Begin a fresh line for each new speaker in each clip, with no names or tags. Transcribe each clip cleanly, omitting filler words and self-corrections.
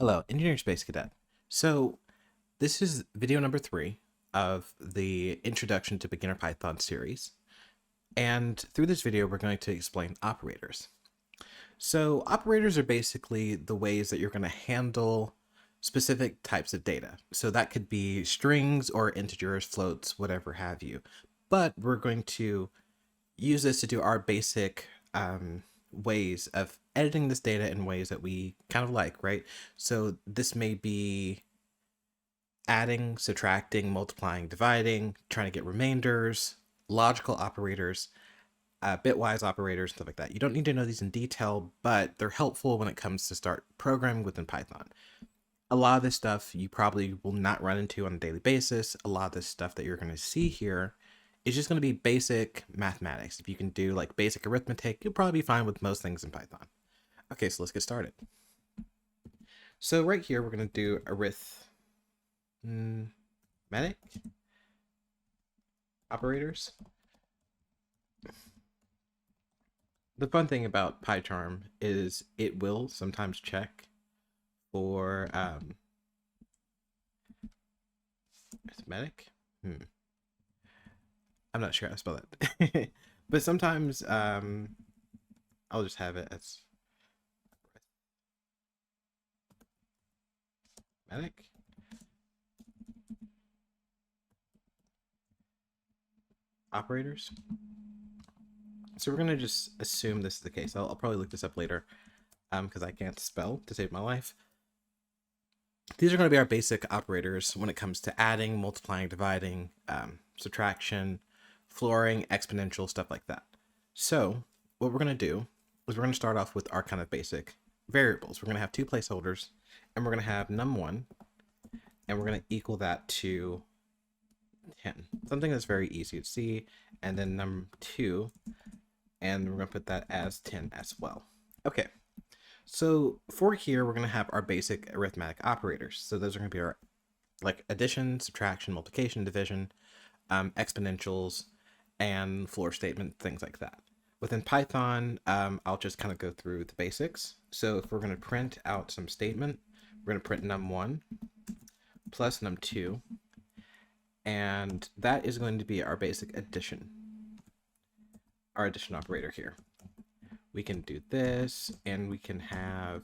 Hello, Engineering Space Cadet. So, this is video number 3 of the Introduction to Beginner Python series. And through this video, we're going to explain operators. So, operators are basically the ways that you're going to handle specific types of data. So, that could be strings or integers, floats, whatever have you. But we're going to use this to do our basic ways of editing this data in ways that we kind of like, right? So this may be adding, subtracting, multiplying, dividing, trying to get remainders, logical operators, bitwise operators, stuff like that. You don't need to know these in detail, but they're helpful when it comes to start programming within Python. A lot of this stuff you probably will not run into on a daily basis. A lot of this stuff that you're going to see here is just going to be basic mathematics. If you can do like basic arithmetic, you'll probably be fine with most things in Python. Okay, so let's get started. So right here, we're going to do arithmetic operators. The fun thing about PyCharm is it will sometimes check for arithmetic. I'm not sure how to spell that. But sometimes I'll just have it as arithmetic. Operators. So we're going to just assume this is the case. I'll probably look this up later because I can't spell to save my life. These are going to be our basic operators when it comes to adding, multiplying, dividing, subtraction, flooring, exponential, stuff like that. So what we're going to do is we're going to start off with our kind of basic variables. We're going to have two placeholders, and we're going to have num1, and we're going to equal that to 10. Something that's very easy to see, and then num2, and we're going to put that as 10 as well. Okay, so for here, we're going to have our basic arithmetic operators. So those are going to be our like addition, subtraction, multiplication, division, exponentials, and floor statement, things like that. Within Python, I'll just kind of go through the basics. So if we're going to print out some statement, we're going to print num1 plus num2, and that is going to be our basic addition, our addition operator here. We can do this, and we can have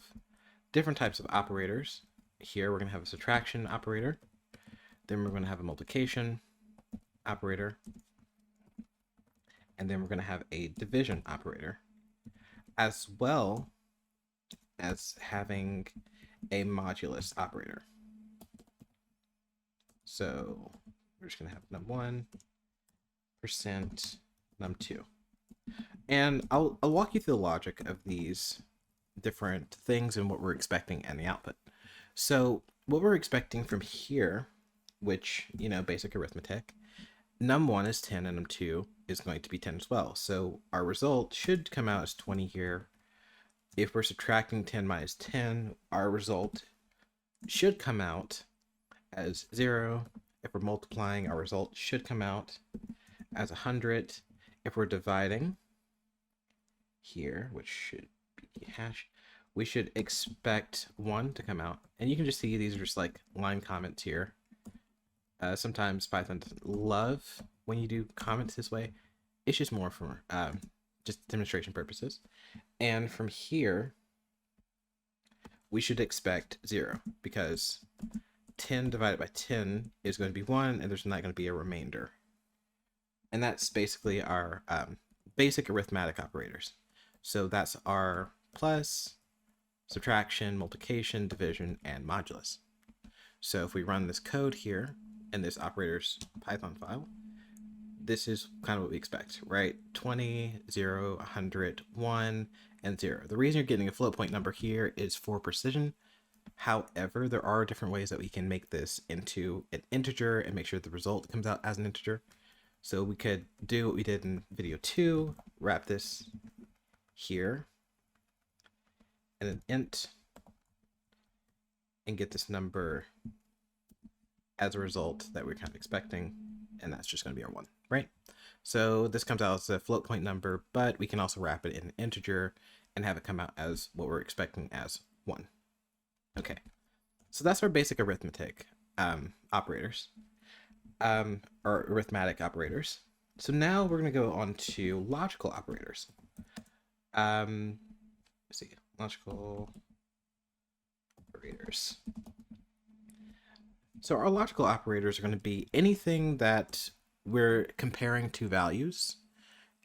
different types of operators. Here we're going to have a subtraction operator, then we're going to have a multiplication operator, and then we're going to have a division operator, as well as having a modulus operator. So we're just going to have num1 percent num2. And I'll walk you through the logic of these different things and what we're expecting in the output. So what we're expecting from here, which, you know, basic arithmetic, num1 is 10 and num2 is going to be 10 as well. So our result should come out as 20 here. If we're subtracting 10 minus 10, our result should come out as 0. If we're multiplying, our result should come out as 100. If we're dividing here, which should be hash, we should expect 1 to come out. And you can just see these are just like line comments here. Sometimes Python doesn't love when you do comments this way. It's just more for just demonstration purposes. And from here, we should expect 0 because 10 divided by 10 is going to be 1, and there's not going to be a remainder. And that's basically our basic arithmetic operators. So that's our plus, subtraction, multiplication, division, and modulus. So if we run this code here in this operator's Python file, this is kind of what we expect, right? 20, 0, 100, 1, and 0. The reason you're getting a float point number here is for precision. However, there are different ways that we can make this into an integer and make sure the result comes out as an integer. So we could do what we did in video 2, wrap this here in an int and get this number as a result that we're kind of expecting, and that's just going to be our 1, right? So this comes out as a float point number, but we can also wrap it in an integer and have it come out as what we're expecting as 1. Okay, So that's our basic arithmetic operators, or arithmetic operators. So now we're going to go on to logical operators. Let's see, logical operators. So our logical operators are going to be anything that we're comparing two values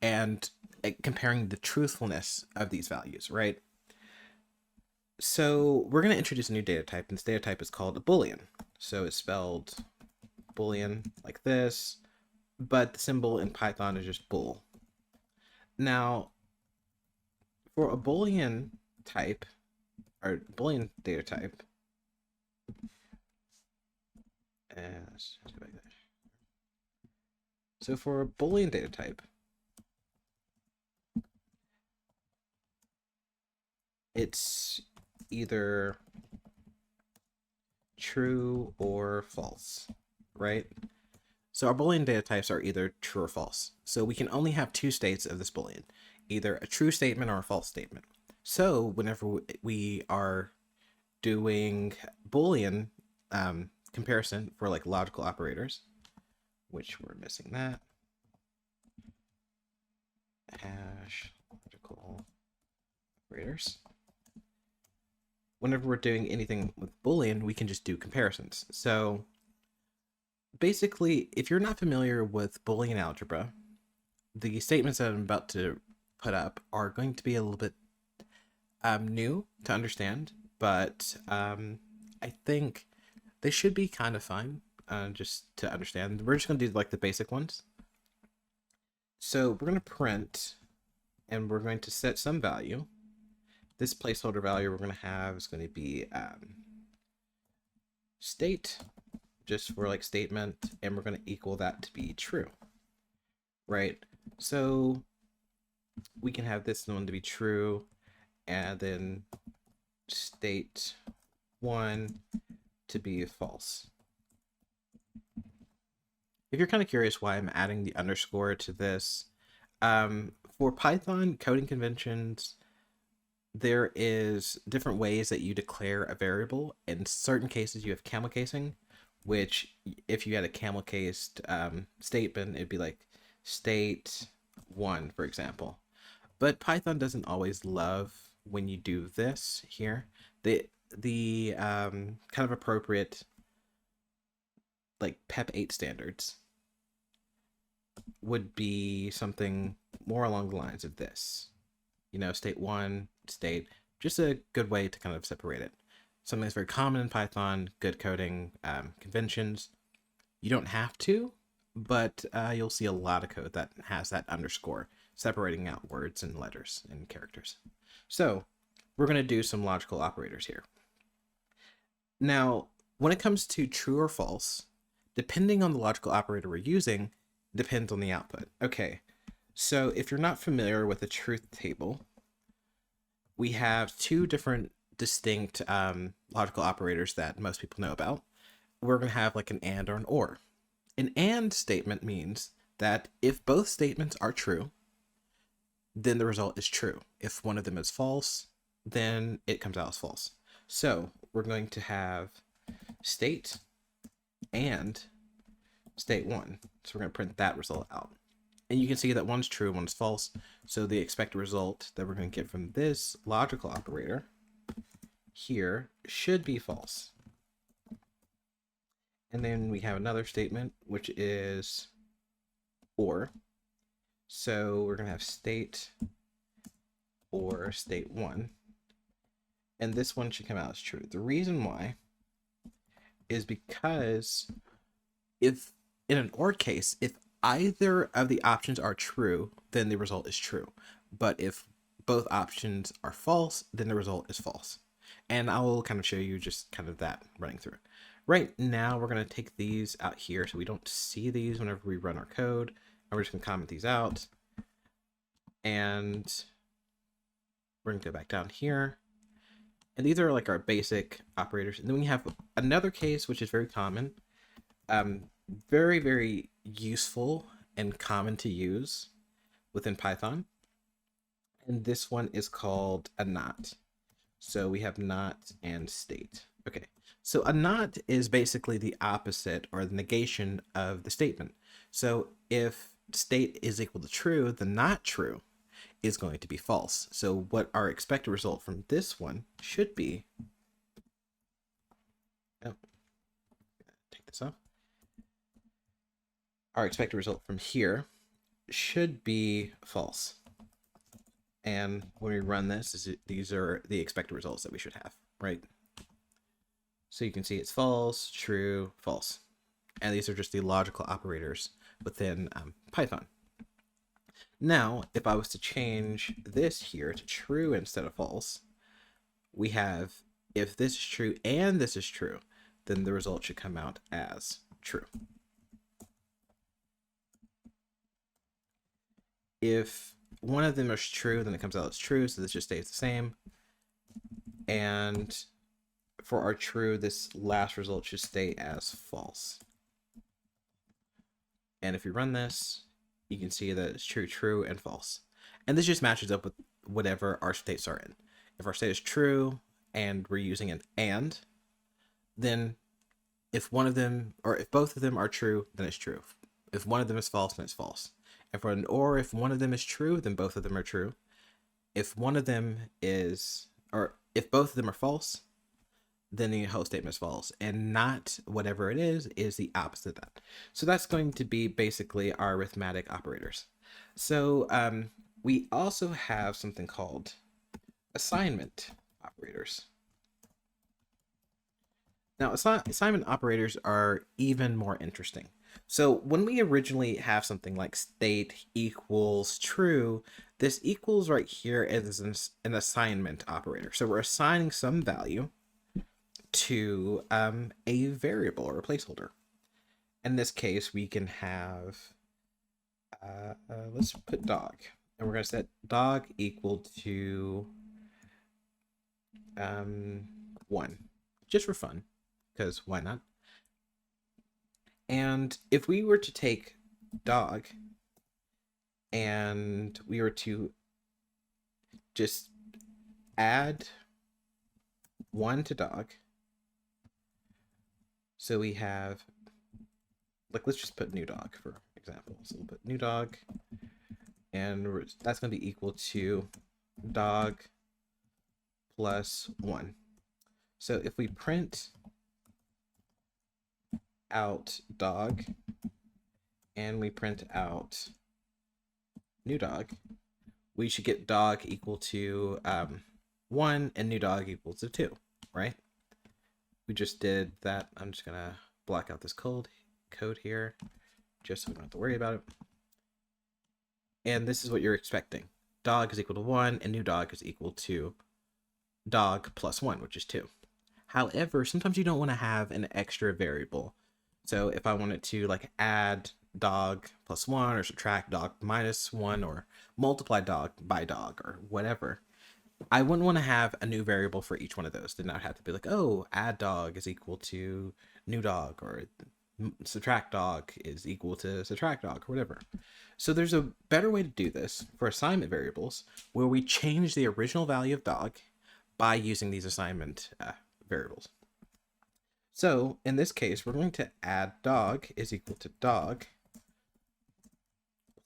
and comparing the truthfulness of these values, right? So we're going to introduce a new data type, and this data type is called a Boolean. So it's spelled Boolean like this, but the symbol in Python is just bool. Now, for a Boolean type, or Boolean data type, so for a Boolean data type, it's either true or false, right? So our Boolean data types are either true or false. So we can only have two states of this Boolean, either a true statement or a false statement. So whenever we are doing Boolean comparison for like logical operators, which we're missing that, hash logical operators. Whenever we're doing anything with Boolean, we can just do comparisons. So basically, if you're not familiar with Boolean algebra, the statements that I'm about to put up are going to be a little bit new to understand, but I think they should be kind of fine just to understand. We're just going to do like the basic ones. So we're going to print, and we're going to set some value. This placeholder value we're going to have is going to be state, just for like statement, and we're going to equal that to be true, right? So we can have this one to be true, and then state 1 to be false. If you're kind of curious why I'm adding the underscore to this, for Python coding conventions, there is different ways that you declare a variable. In certain cases, you have camel casing, which if you had a camel cased statement, it'd be like state 1, for example. But Python doesn't always love when you do this here. The kind of appropriate like PEP 8 standards would be something more along the lines of this. You know, state 1, state, just a good way to kind of separate it. Something that's very common in Python, good coding conventions. You don't have to, but you'll see a lot of code that has that underscore separating out words and letters and characters. So we're going to do some logical operators here. Now, when it comes to true or false, depending on the logical operator we're using, depends on the output. Okay, so if you're not familiar with the truth table, we have two different distinct logical operators that most people know about. We're going to have like an and or an or. An and statement means that if both statements are true, then the result is true. If one of them is false, then it comes out as false. So we're going to have state and state 1. So we're going to print that result out. And you can see that one's true, one's false. So the expected result that we're going to get from this logical operator here should be false. And then we have another statement, which is or. So we're going to have state or state 1. And this one should come out as true. The reason why is because if in an or case, if either of the options are true, then the result is true. But if both options are false, then the result is false. And I will kind of show you just kind of that running through. Right now, we're going to take these out here so we don't see these whenever we run our code. And we're just going to comment these out. And we're going to go back down here. And these are like our basic operators. And then we have another case, which is very common. Very, very useful and common to use within Python. And this one is called a not. So we have not and state. Okay, So a not is basically the opposite or the negation of the statement. So if state is equal to true, the not true is going to be false. So what our expected result from this one should be, oh, take this off. Our expected result from here should be false. And when we run this, these are the expected results that we should have, right? So you can see it's false, true, false. And these are just the logical operators within Python. Now, if I was to change this here to true instead of false, we have if this is true and this is true, then the result should come out as true. If one of them is true, then it comes out as true, so this just stays the same. And for our true, this last result should stay as false. And if you run this, you can see that it's true, true, and false. And this just matches up with whatever our states are in. If our state is true and we're using an and, then if one of them, or if both of them are true, then it's true. If one of them is false, then it's false. If one of them is true, then both of them are true. If one of them is, or if both of them are false, then the whole statement is false, and not whatever it is the opposite of that. So that's going to be basically our arithmetic operators. So we also have something called assignment operators. Now, assignment operators are even more interesting. So when we originally have something like state equals true, this equals right here is an assignment operator. So we're assigning some value to a variable or a placeholder. In this case, we can have, let's put dog. And we're going to set dog equal to 1, just for fun, because why not? And if we were to take dog and we were to just add 1 to dog, so we have, like, let's just put new dog for example. So we'll put new dog, and that's going to be equal to dog plus 1. So if we print out dog and we print out new dog, we should get dog equal to 1 and new dog equal to 2, right? We just did that. I'm just gonna block out this code here just so we don't have to worry about it. And this is what you're expecting. Dog is equal to 1 and new dog is equal to dog plus 1, which is 2. However, sometimes you don't want to have an extra variable. So if I wanted to like add dog plus 1 or subtract dog minus 1 or multiply dog by dog or whatever, I wouldn't want to have a new variable for each one of those. Then I'd have to be like, oh, add dog is equal to new dog, or subtract dog is equal to subtract dog, or whatever. So there's a better way to do this for assignment variables where we change the original value of dog by using these assignment variables. So in this case, we're going to add dog is equal to dog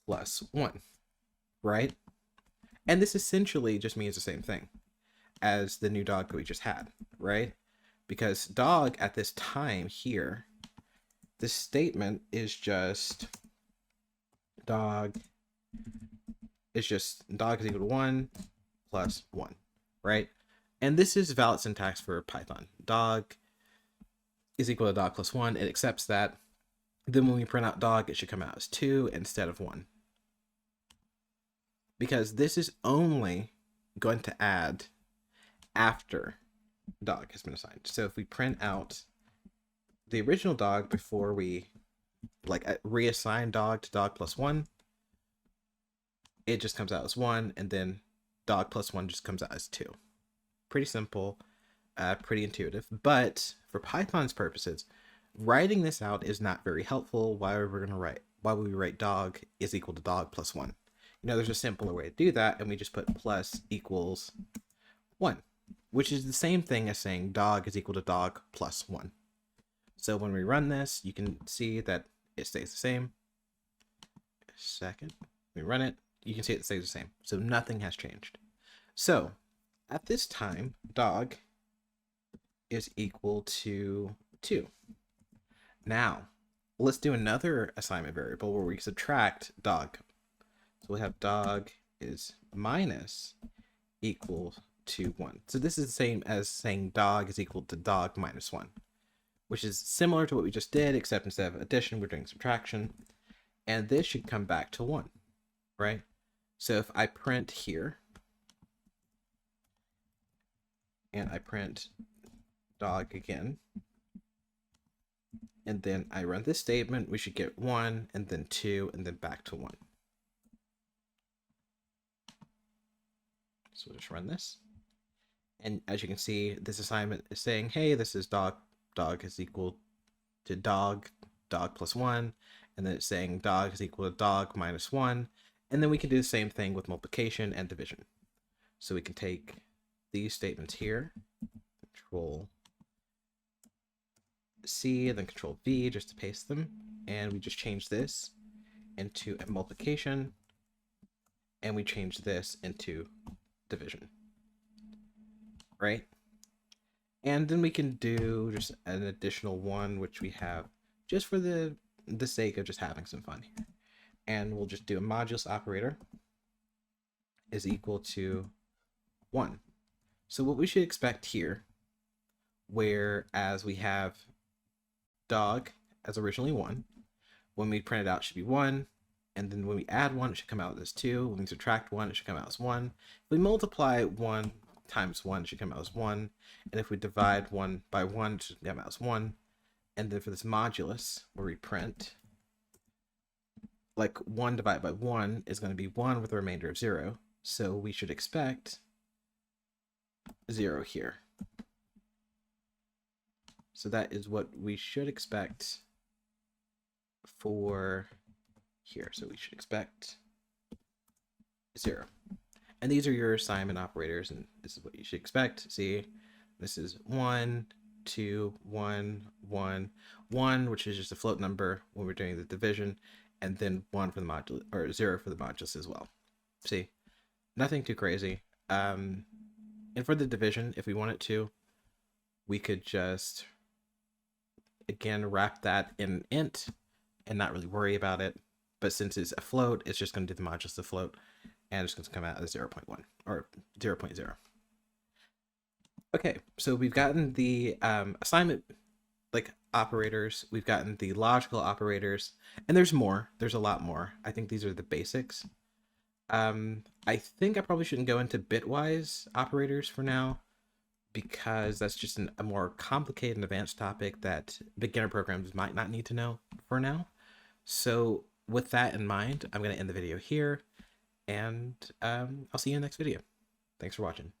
plus 1, right? And this essentially just means the same thing as the new dog that we just had, right? Because dog at this time here, this statement is just dog is equal to 1 plus 1, right? And this is valid syntax for Python. Dog is equal to dog plus 1. It accepts that. Then when we print out dog, it should come out as 2 instead of 1. Because this is only going to add after dog has been assigned. So if we print out the original dog before we reassign dog to dog plus 1, it just comes out as 1, and then dog plus 1 just comes out as 2. Pretty simple, pretty intuitive. But for Python's purposes, writing this out is not very helpful. Why would we write dog is equal to dog plus 1? You know, there's a simpler way to do that, and we just put plus equals 1, which is the same thing as saying dog is equal to dog plus 1. So when we run this, you can see that it stays the same. Second, we run it, you can see it stays the same. So nothing has changed. So at this time, dog is equal to 2. Now, let's do another assignment variable where we subtract dog. So we have dog is minus equal to 1. So this is the same as saying dog is equal to dog minus 1, which is similar to what we just did, except instead of addition, we're doing subtraction. And this should come back to 1, right? So if I print here, and I print dog again, and then I run this statement, we should get 1, and then 2, and then back to 1. So we'll just run this. And as you can see, this assignment is saying, hey, this is dog is equal to dog plus 1. And then it's saying dog is equal to dog minus 1. And then we can do the same thing with multiplication and division. So we can take these statements here, Control C, and then Control V just to paste them. And we just change this into a multiplication. And we change this into division. Right? And then we can do just an additional one, which we have just for the sake of just having some fun here. And we'll just do a modulus operator is equal to 1. So what we should expect here, whereas we have dog as originally 1, when we print it out it should be 1, and then when we add 1 it should come out as 2, when we subtract 1 it should come out as 1, if we multiply 1 times 1 it should come out as 1, and if we divide 1 by 1 it should come out as 1, and then for this modulus where we print, like 1 divided by 1 is going to be 1 with a remainder of 0, so we should expect 0 here. So that is what we should expect for here. So we should expect 0. And these are your assignment operators, and this is what you should expect. See, this is 1, 2, 1, 1, 1, which is just a float number when we're doing the division, and then 1 for the modulus, or 0 for the modulus as well. See, nothing too crazy. And for the division, if we wanted to, we could just, again, wrap that in int and not really worry about it. But since it's a float, it's just going to do the modulus of float, and it's going to come out as 0.1 or 0.0. Okay, so we've gotten the assignment like operators, we've gotten the logical operators, and there's more. There's a lot more. I think these are the basics. I think I probably shouldn't go into bitwise operators for now, because that's just a more complicated and advanced topic that beginner programs might not need to know for now. So with that in mind, I'm going to end the video here, and I'll see you in the next video. Thanks for watching.